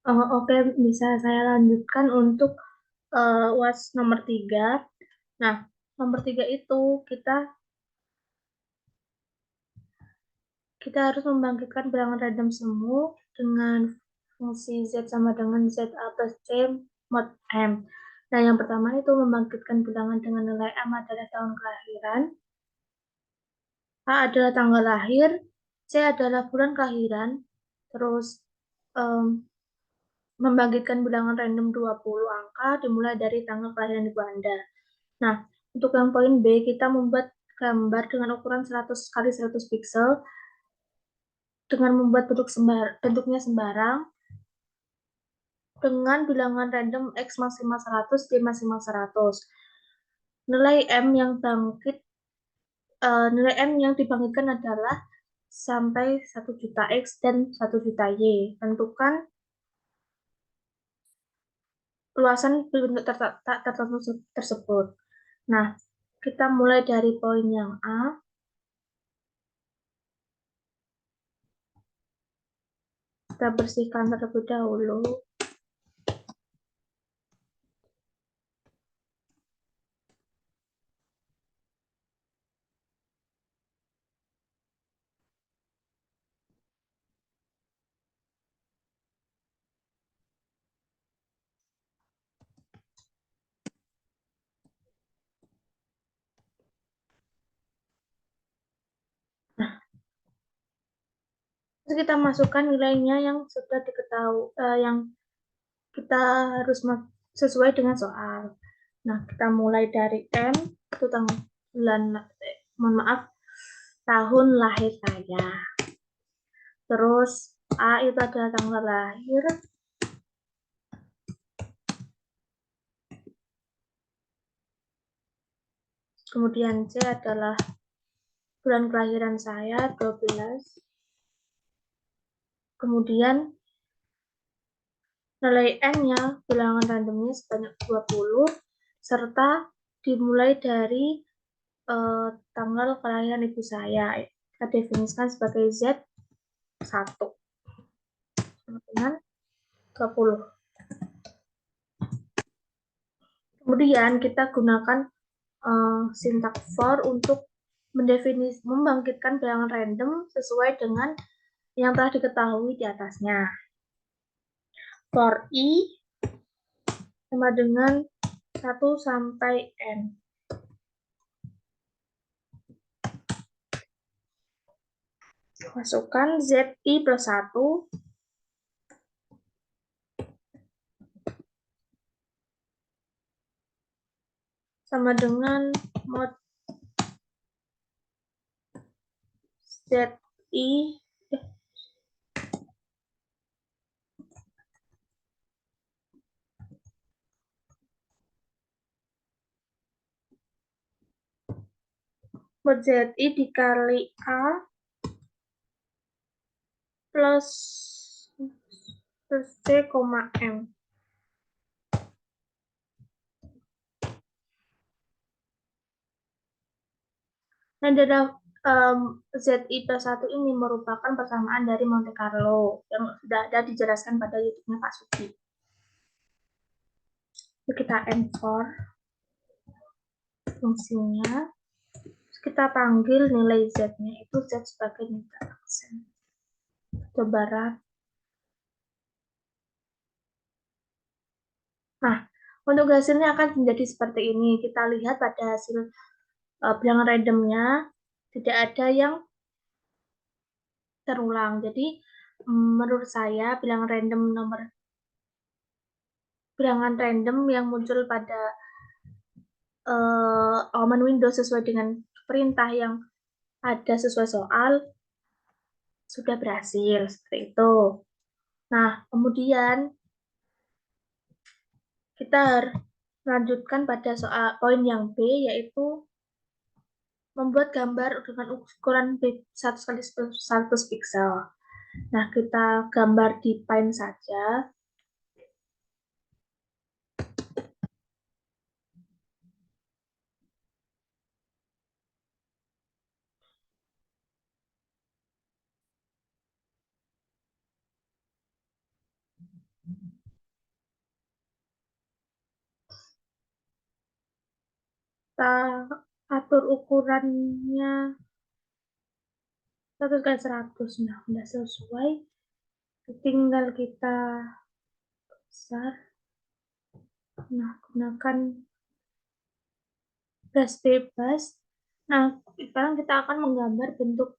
Oke, bisa saya lanjutkan untuk UAS nomor 3. Nah, nomor 3 itu kita kita harus membangkitkan bilangan random semu dengan fungsi Z sama dengan ZA plus C mod M. Nah, yang pertama itu membangkitkan bilangan dengan nilai M adalah tahun kelahiran, A adalah tanggal lahir, C adalah bulan kelahiran, terus em, membangkitkan bilangan random 20 angka dimulai dari tanggal kelahiran ibu Anda. Nah, untuk yang poin B, kita membuat gambar dengan ukuran 100 kali 100 pixel dengan membuat bentuknya sembarang dengan bilangan random X maksimal 100, Y maksimal 100. Nilai M yang bangkit nilai M yang dibangkitkan adalah sampai 1 juta X dan 1 juta Y. Tentukan luasan bentuk tertentu tersebut. Nah, kita mulai dari poin yang A. Kita bersihkan terlebih dahulu. Nah, terus kita masukkan nilainya yang sudah diketahui, yang kita harus sesuai dengan soal. Nah, kita mulai dari M, itu tanggal bulan, mohon maaf, tahun lahir saya. Terus A itu adalah tanggal lahir. Kemudian C adalah bulan kelahiran saya, 12. Kemudian nilai N-nya, bilangan randomnya sebanyak 20, serta dimulai dari tanggal kelahiran ibu saya. Kita definisikan sebagai Z1 dengan 20. Kemudian kita gunakan syntax for untuk membangkitkan bilangan random sesuai dengan yang telah diketahui di atasnya. For I sama dengan 1 sampai N. Masukkan ZI plus 1 sama dengan mod ZI mod ZI dikali A plus C, M. Nah, dari ZI plus 1 ini merupakan persamaan dari Monte Carlo yang sudah ada dijelaskan pada YouTube-nya Pak Sugi. Kita M4 fungsinya. Kita panggil nilai Z-nya itu Z sebagai nilai aksen. Coba. Nah, untuk hasilnya akan menjadi seperti ini. Kita lihat pada hasil bilangan randomnya tidak ada yang terulang. Jadi menurut saya bilangan random yang muncul pada halaman Windows sesuai dengan perintah yang ada sesuai soal sudah berhasil seperti itu. Nah, kemudian kita lanjutkan pada soal poin yang B, yaitu membuat gambar dengan ukuran 1 kali 100 pixel. Nah, kita gambar di Paint saja. Kita atur ukurannya 100 kali 100. Nah, udah sesuai. Tinggal kita besar. Nah, gunakan gas bebas. Nah, sekarang kita akan menggambar bentuk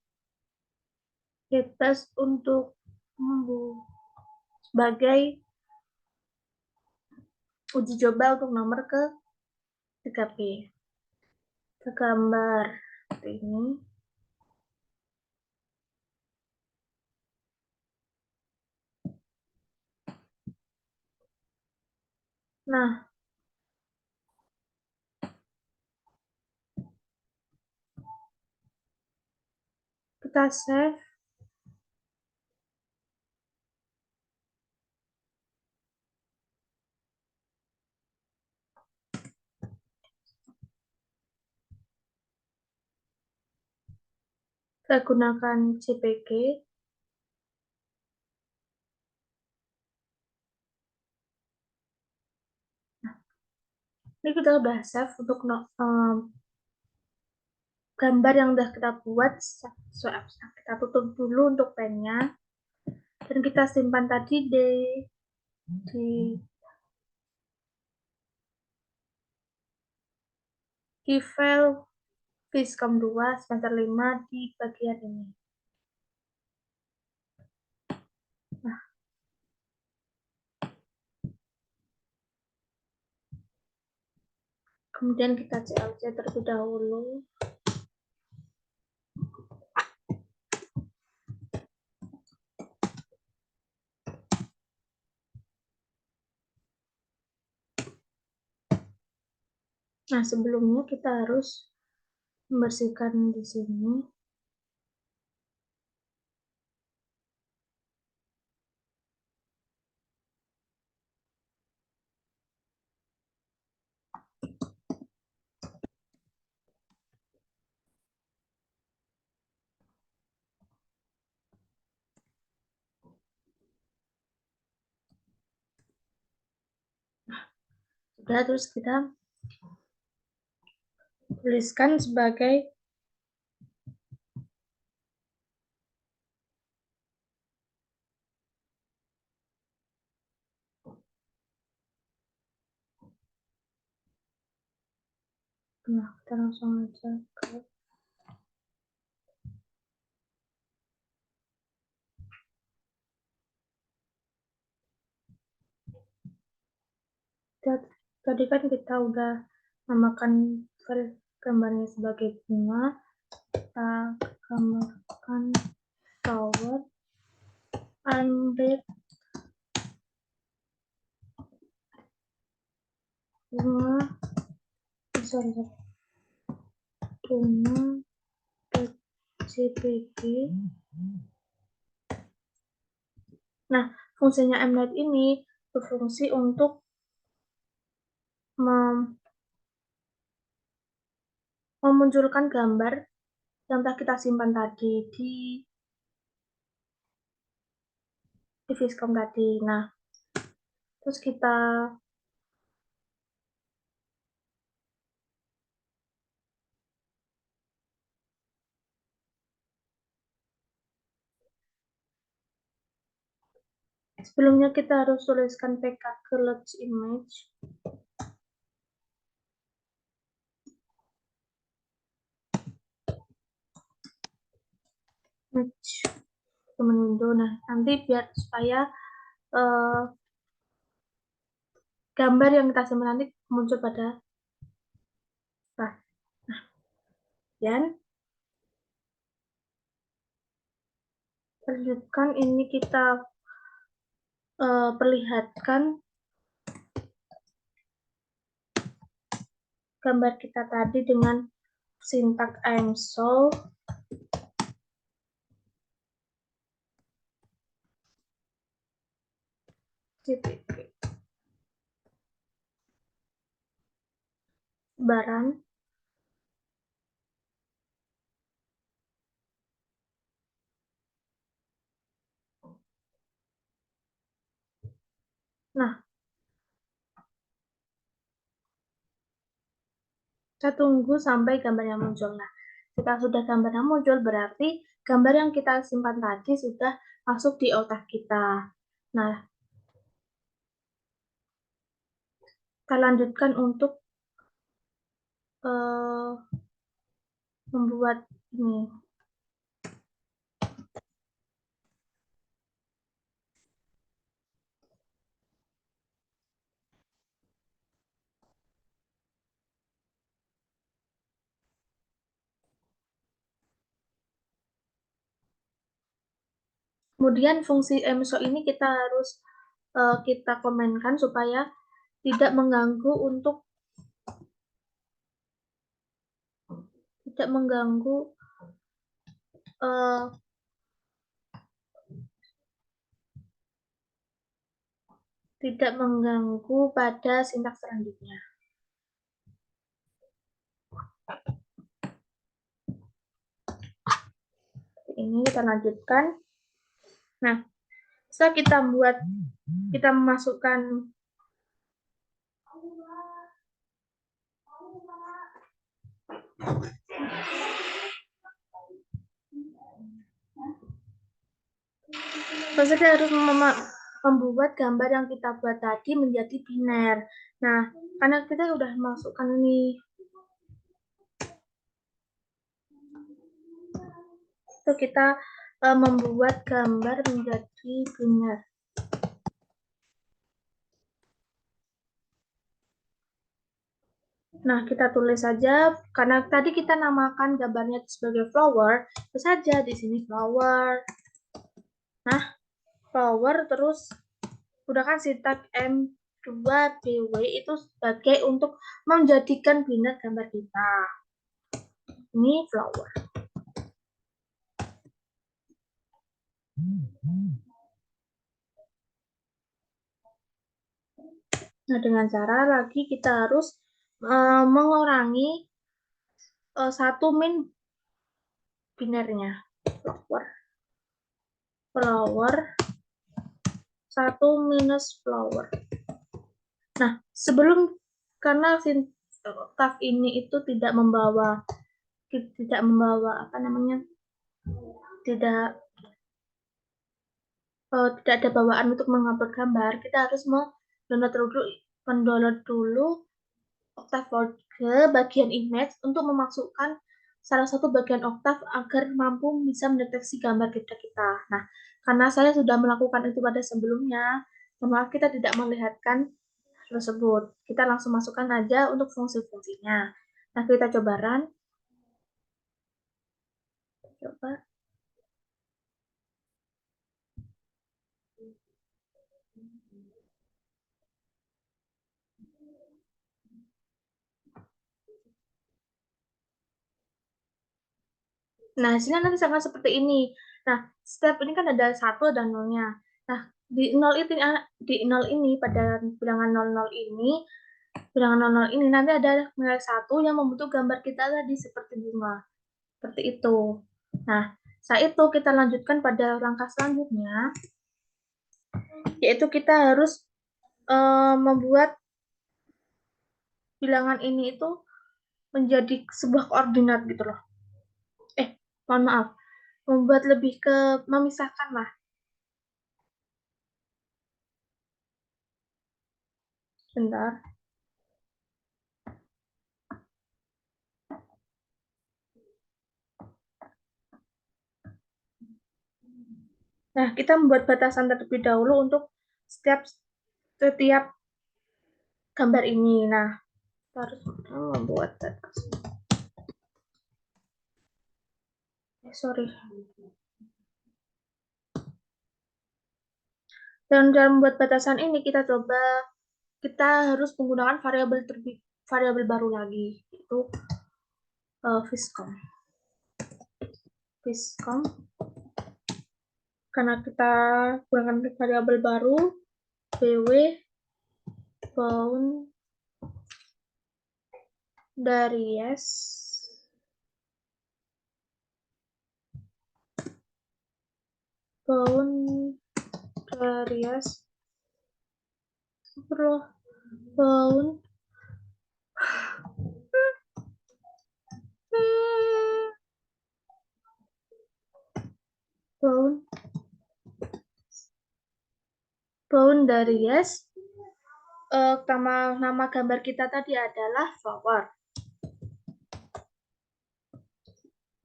bebas untuk sebagai uji coba untuk nomor ke 3P. Kita gambar seperti ini. Nah, kita save. Kita gunakan JPG. Ini kita udah save untuk gambar yang udah kita buat. Kita tutup dulu untuk pennya. Dan kita simpan tadi di file Viscom 2 semester 5 di bagian ini. Nah, kemudian kita CLC terlebih dahulu. Nah, sebelumnya kita harus membersihkan di sini. Sudah, terus kita tuliskan sebagai nah, kita langsung aja ke tadi kan kita udah namakan gambarnya sebagai bunga. Kita gambarkan flower unread bunga sorry bunga .jpg. Nah, fungsinya mnet ini berfungsi untuk memunculkan gambar yang telah kita simpan tadi di Viscom tadi. Nah, terus kita sebelumnya kita harus tuliskan PK ke large image. Window. Nah, nanti biar supaya gambar yang kita simpan nanti muncul pada nah, dan lanjutkan ini kita perlihatkan gambar kita tadi dengan sintak I'm so baran. Saya tunggu sampai gambarnya muncul. Nah, jika sudah gambarnya muncul, berarti gambar yang kita simpan tadi sudah masuk di otak kita. Nah, kita lanjutkan untuk membuat ini. Kemudian fungsi emso ini kita harus kita komenkan supaya tidak mengganggu untuk tidak mengganggu eh, tidak mengganggu pada sintaks selanjutnya. Ini kita lanjutkan. Nah, setelah kita memasukkan kita harus membuat gambar yang kita buat tadi menjadi biner. Nah, karena kita udah masukkan nih, itu kita membuat gambar menjadi biner. Nah, kita tulis saja, karena tadi kita namakan gambarnya sebagai flower, terus saja di sini flower. Nah, flower terus gunakan sintaks M2BW itu sebagai untuk menjadikan biner gambar kita. Ini flower. Nah, dengan cara lagi kita harus mengurangi satu min binernya. Flower, 1 minus flower. Nah, karena sintaks ini itu tidak membawa apa namanya, tidak ada bawaan untuk mengupload gambar, kita harus mendownload dulu Octave ke bagian image untuk memasukkan salah satu bagian Octave agar mampu bisa mendeteksi gambar kita. Nah, karena saya sudah melakukan itu pada sebelumnya, maaf kita tidak melihatkan tersebut. Kita langsung masukkan aja untuk fungsi-fungsinya. Nah, kita coba run. Coba. Nah, hasilnya nanti sangat seperti ini. Nah, step ini kan ada 1 dan 0-nya. Nah, di 0 ini pada bilangan 00 ini, bilangan 00 ini nanti ada nilai 1 yang membentuk gambar kita tadi seperti bunga. Seperti itu. Nah, saat itu kita lanjutkan pada langkah selanjutnya, yaitu kita harus membuat bilangan ini itu menjadi sebuah koordinat gitu loh. Mohon maaf. Membuat lebih ke memisahkan lah. Bentar. Nah, kita membuat batasan terlebih dahulu untuk setiap gambar ini. Nah, kita harus membuat batasan. Sorry. Dan dalam membuat batasan ini kita harus menggunakan variabel baru lagi, yaitu viscom. Karena kita gunakan variabel baru, bw bound dari yes bound boundaries. Nama gambar kita tadi adalah flower.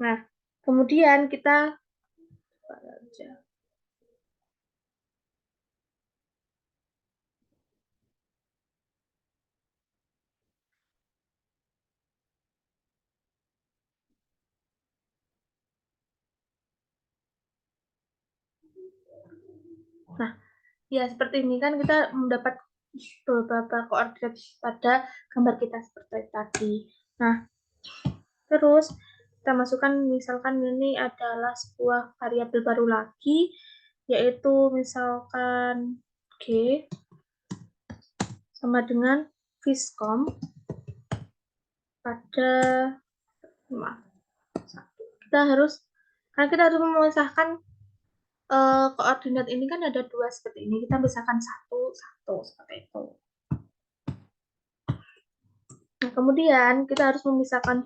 Nah, kemudian kita ya seperti ini kan kita mendapat beberapa koordinat pada gambar kita seperti tadi. Nah, terus kita masukkan misalkan ini adalah sebuah variabel baru lagi, yaitu misalkan G sama dengan viscom pada kita harus memisahkan koordinat ini kan ada dua seperti ini, kita pisahkan satu seperti itu. Nah, kemudian kita harus memisahkan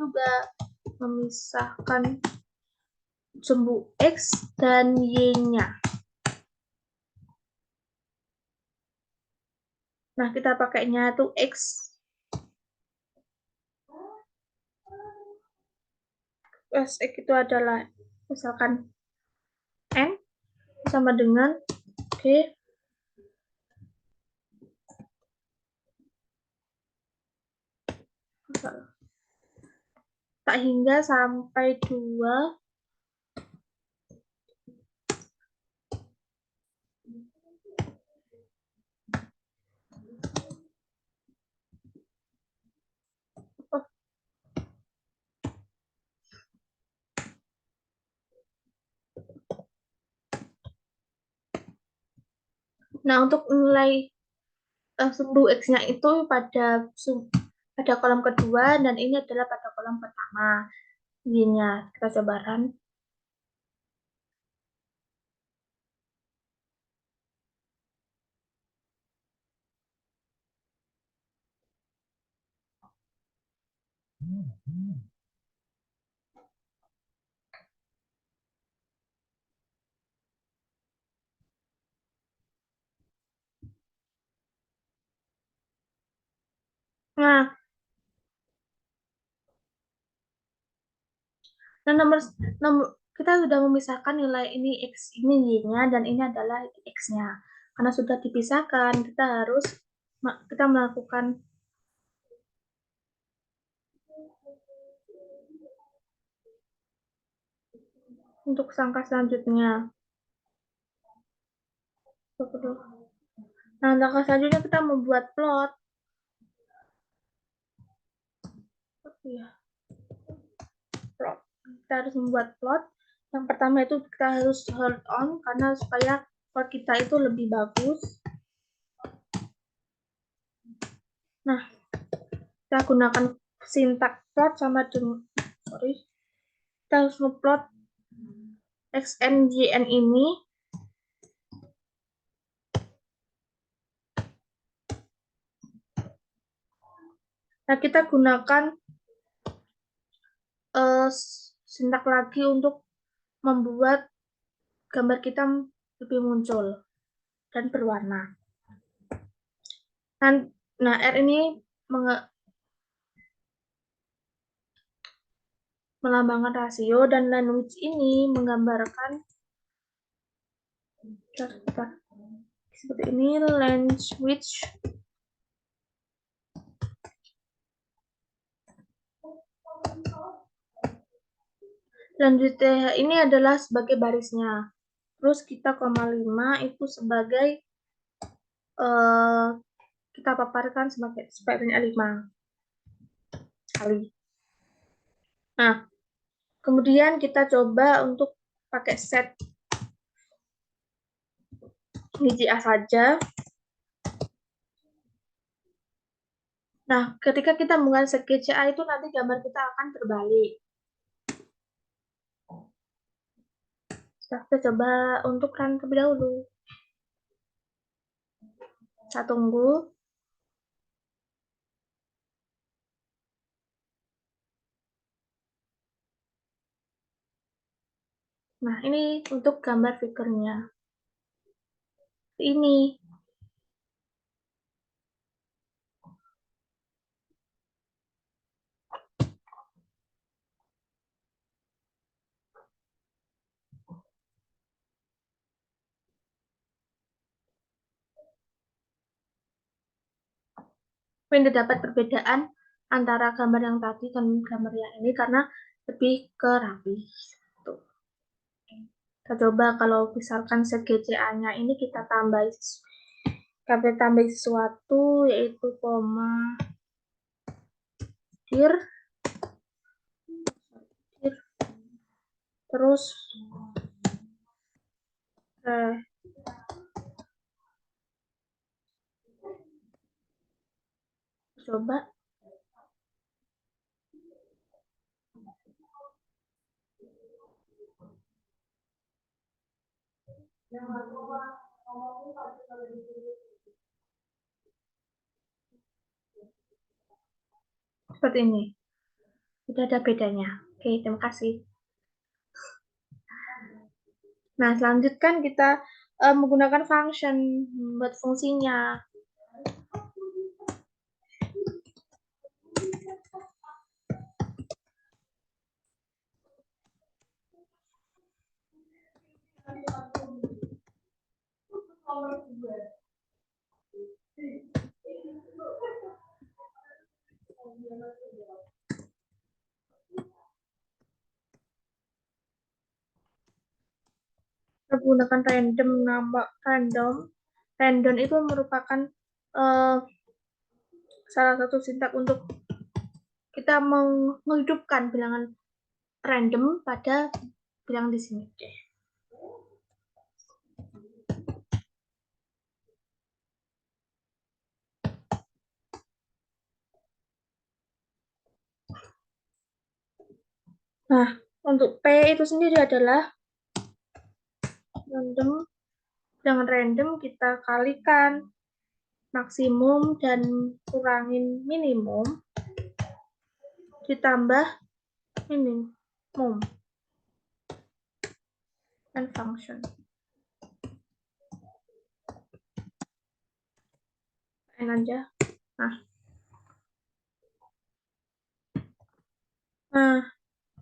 sumbu X dan Y-nya. Nah, kita pakainya tuh X. X itu adalah misalkan N sama dengan G tak hingga sampai 2 Nah, untuk nilai sumbu X-nya itu pada kolom kedua dan ini adalah pada kolom pertama. Y-nya kita coba run. Nah, nomor kita sudah memisahkan nilai ini X ini Y-nya dan ini adalah X-nya. Karena sudah dipisahkan, kita melakukan untuk langkah selanjutnya. Nah, langkah selanjutnya kita membuat plot. Plot. Kita harus membuat plot. Yang pertama itu kita harus hold on karena supaya plot kita itu lebih bagus. Nah, kita gunakan sintak plot sama dengan kita harus ngeplot xn yn ini. Nah, kita gunakan sintak lagi untuk membuat gambar kita lebih muncul dan berwarna. Nah, R ini melambangkan rasio dan language ini menggambarkan seperti ini language. Language ini adalah sebagai barisnya. Terus kita 5 itu sebagai kita paparkan sebagai sebaiknya 5 kali. Nah, kemudian kita coba untuk pakai set VGA saja. Nah, ketika kita menggunakan set VGA itu nanti gambar kita akan terbalik. Kita coba untuk run terlebih dahulu. Kita tunggu. Nah, ini untuk gambar figurnya. Ini. Tidak dapat perbedaan antara gambar yang tadi dan gambar yang ini karena lebih ke rapi. Tuh. Kita coba kalau misalkan CGCA-nya ini kita tambahin sesuatu yaitu koma, dir, terus coba seperti ini. Tidak ada bedanya. Oke, terima kasih. Nah, selanjutnya kita menggunakan function buat fungsinya. Kita menggunakan random itu merupakan salah satu sintak untuk kita menghidupkan bilangan random pada bilangan di sini. Oke. Nah, untuk P itu sendiri adalah bilangan random kita kalikan maksimum dan kurangin minimum ditambah minimum and function. Lain aja. Nah,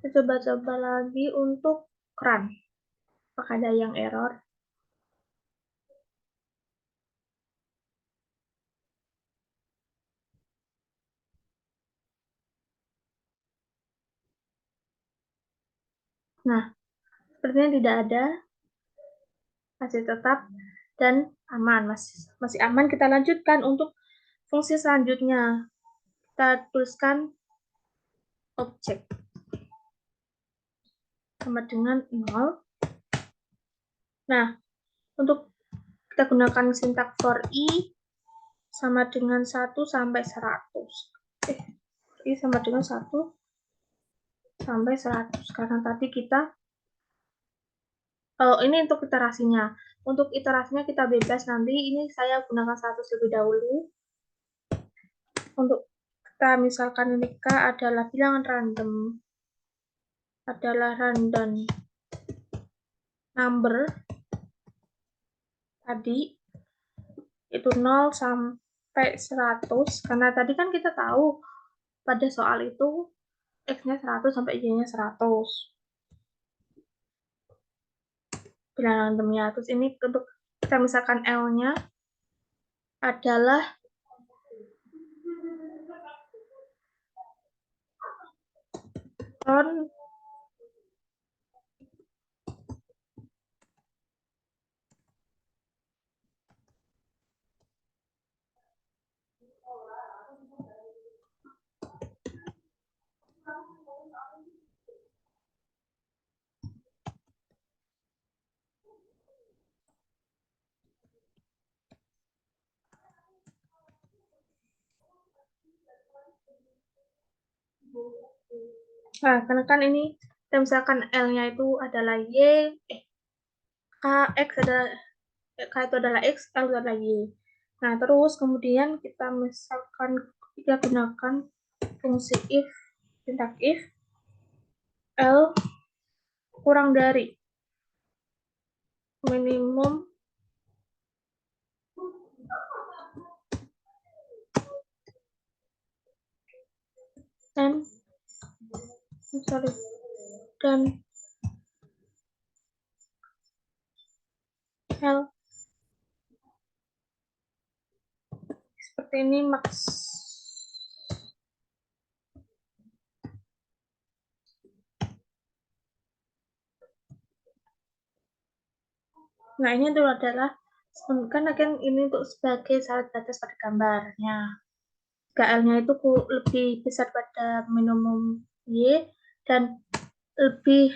kita coba-coba lagi untuk run. Apakah ada yang error? Nah, sepertinya tidak ada, masih tetap dan aman, masih aman. Kita lanjutkan untuk fungsi selanjutnya. Kita tuliskan objek sama dengan 0. Nah, untuk kita gunakan sintak for i sama dengan 1 sampai 100. I sama dengan 1 sampai 100 karena tadi kita ini untuk iterasinya. Untuk iterasinya kita bebas nanti. Ini saya gunakan 100 lebih dahulu. Untuk kita misalkan ini K adalah bilangan random number tadi itu 0 sampai 100 karena tadi kan kita tahu pada soal itu X-nya 100 sampai Y-nya 100 bilangan randomnya. Terus ini untuk kita misalkan L-nya adalah on nah, karena kan ini kita misalkan L-nya itu adalah Y, K, X adalah K itu adalah X, L itu adalah Y. Nah, terus kemudian kita misalkan kita gunakan fungsi sintak if L kurang dari minimum and dan L seperti ini max. Nah, ini itu adalah kan ini untuk sebagai syarat batas pada gambarnya. KL-nya itu lebih besar pada minimum Y dan lebih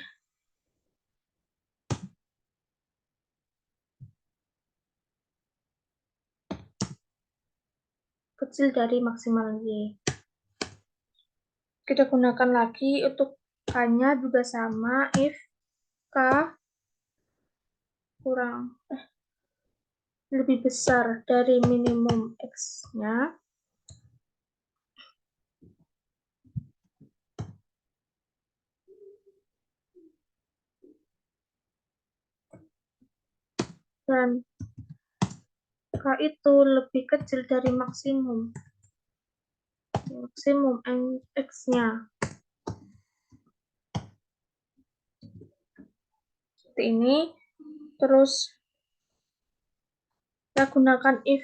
kecil dari maksimal Y. Kita gunakan lagi untuk K-nya juga sama, if K kurang lebih besar dari minimum X-nya, dan K itu lebih kecil dari maksimum X-nya. Seperti ini. Terus kita gunakan if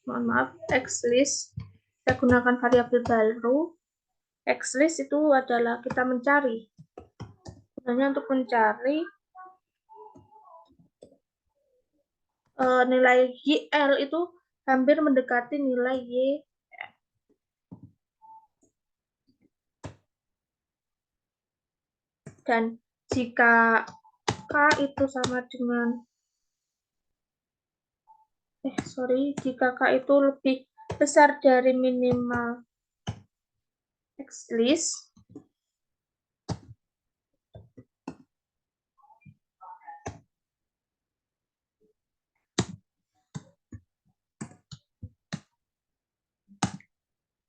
mohon maaf, xlist. Kita gunakan variabel baru. Xlist itu adalah kita mencari. Sebenarnya untuk mencari nilai YL itu hampir mendekati nilai Y. Dan jika K itu sama dengan jika K itu lebih besar dari minimal xlist,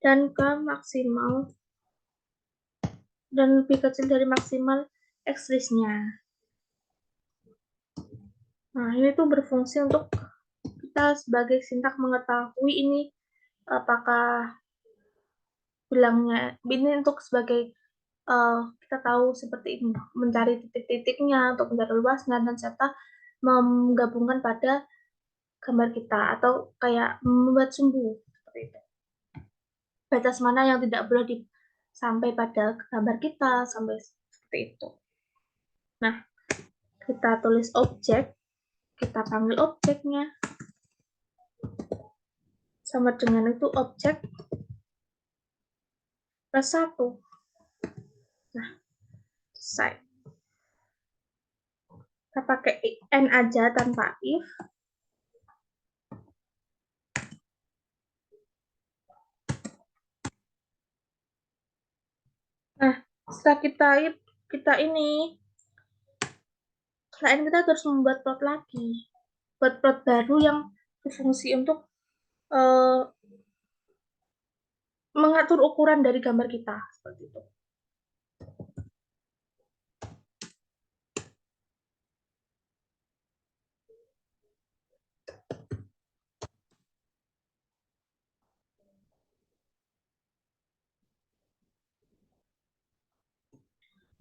dan K maksimal dan lebih kecil dari maksimal xlist-nya. Nah, ini tuh berfungsi untuk kita sebagai sintak mengetahui ini apakah bilangnya ini untuk sebagai kita tahu seperti ini, mencari titik-titiknya untuk mencari luasnya dan serta menggabungkan pada gambar kita atau kayak membuat sumbu seperti itu. Batas mana yang tidak boleh sampai pada gambar kita sampai seperti itu. Nah, kita tulis objek, kita panggil objeknya sama dengan itu objek plus 1. Nah, selesai. Kita pakai n aja tanpa if. Nah, setelah kita ini, selain kita harus membuat plot lagi, buat plot baru yang berfungsi untuk mengatur ukuran dari gambar kita seperti itu.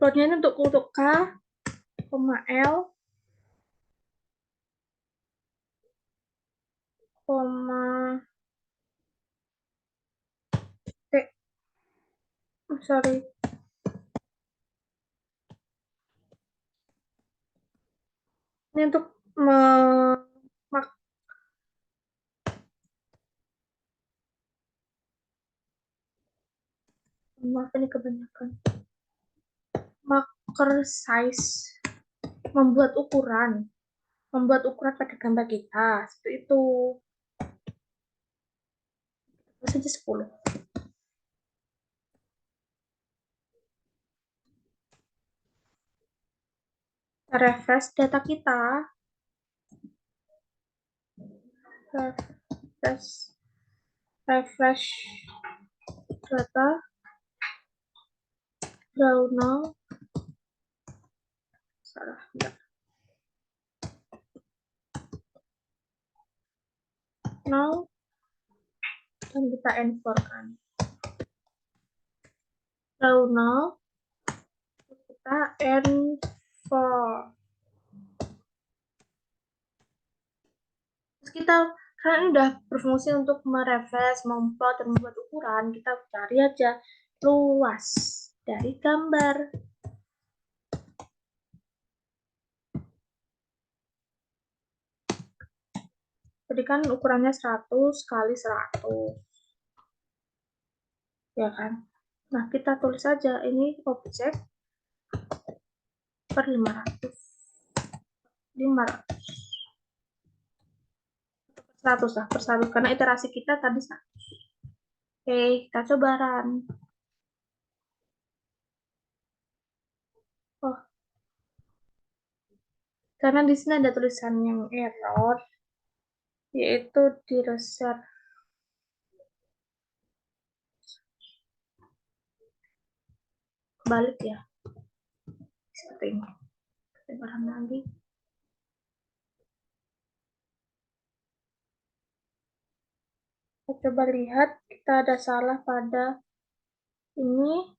Plotnya ini untuk K, L, T, sorry. Ini untuk maaf ini kebanyakan. Marker size, membuat ukuran pada gambar kita seperti itu. Saja 10. Kita refresh data kita. Refresh data. Draw now. Salah, enggak. nol dan kita N4 kan. Lalu nol, kita N4. Terus kita kan ini udah berfungsi untuk merefresh, memplot, dan membuat ukuran. Kita cari aja luas dari gambar. Jadi kan ukurannya 100 kali 100. Ya kan? Nah, kita tulis aja ini objek per 500. 500. 100 lah, per 100. Karena iterasi kita tadi 100. Oke, kita coba run. Oh, karena di sini ada tulisan yang error, yaitu di reset. Balik ya, seperti ini. Kita run lagi. Kita coba lihat, kita ada salah pada ini.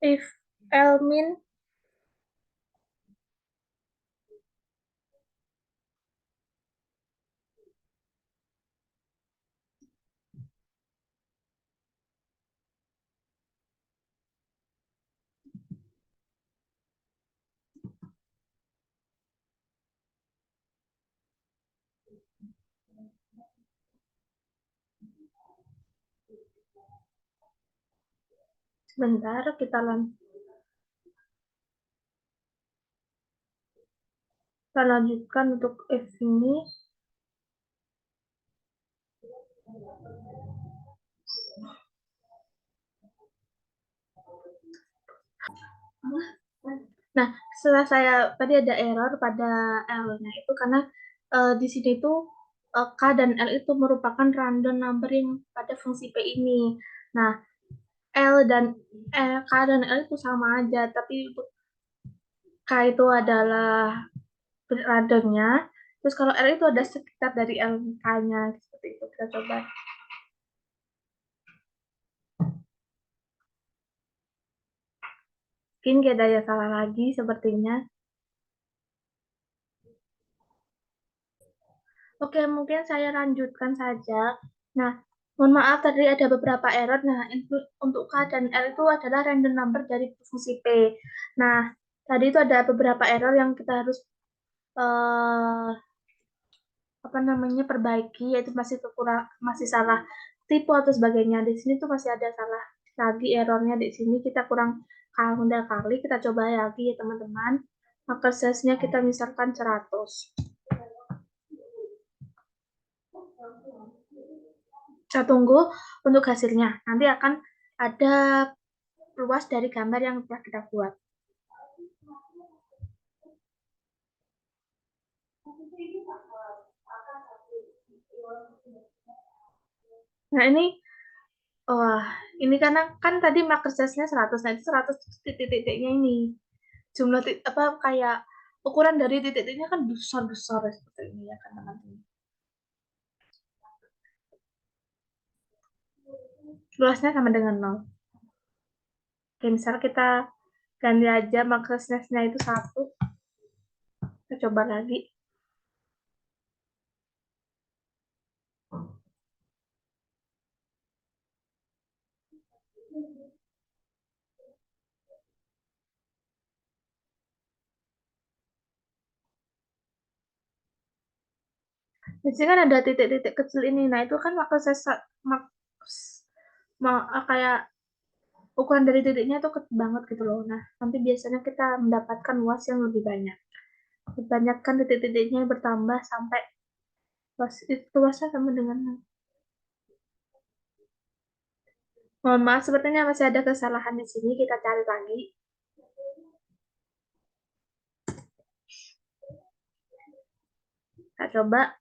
If Elmin sebentar, kita lanjutkan untuk if ini. Nah, setelah saya tadi ada error pada L-nya itu karena di sini tuh K dan L itu merupakan random numbering pada fungsi P ini. Nah, K dan L itu sama aja, tapi untuk K itu adalah randomnya. Terus kalau L itu ada sekitar dari L K-nya seperti itu. Kita coba. Mungkin gak ada yang salah lagi sepertinya. Oke, mungkin saya lanjutkan saja. Nah, mohon maaf tadi ada beberapa error. Nah, untuk K dan L itu adalah random number dari fungsi P. Nah, tadi itu ada beberapa error yang kita harus eh, apa namanya perbaiki, yaitu masih salah tipe atau sebagainya. Di sini tuh masih ada salah lagi errornya di sini. Kita kurang kali, kita coba lagi ya teman-teman. Maka size-nya kita misalkan 100. Saya tunggu untuk hasilnya. Nanti akan ada luas dari gambar yang telah kita buat. Nah, wah, ini karena kan tadi marker size-nya 100, nah itu 100 titik-titiknya ini. Jumlah apa kayak ukuran dari titik-titiknya kan besar-besar seperti ini ya kan teman-teman. Luasnya sama dengan 0. Oke, misal kita ganti aja marker size-nya itu 1. Kita coba lagi. Di sini kan ada titik-titik kecil ini. Nah, itu kan marker size kayak ukuran dari titiknya tuh kecil banget gitu loh. Nah, nanti biasanya kita mendapatkan luas yang lebih banyak. Kebanyakan titik-titiknya bertambah sampai luasnya sama dengan. Mohon maaf, sepertinya masih ada kesalahan di sini. Kita cari lagi. Kita coba.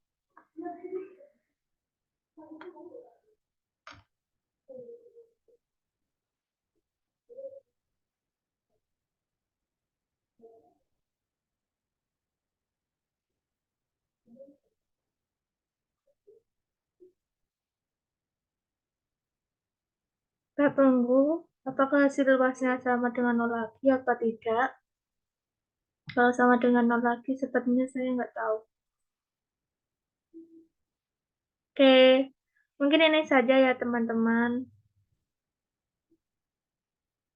Kita tunggu apakah hasil luasnya sama dengan 0 lagi atau tidak. Kalau sama dengan 0 lagi, sepertinya saya nggak tahu. Oke, mungkin ini saja ya teman-teman.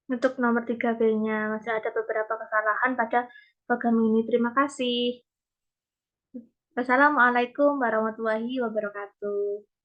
Untuk nomor 3B-nya, masih ada beberapa kesalahan pada program ini. Terima kasih. Wassalamualaikum warahmatullahi wabarakatuh.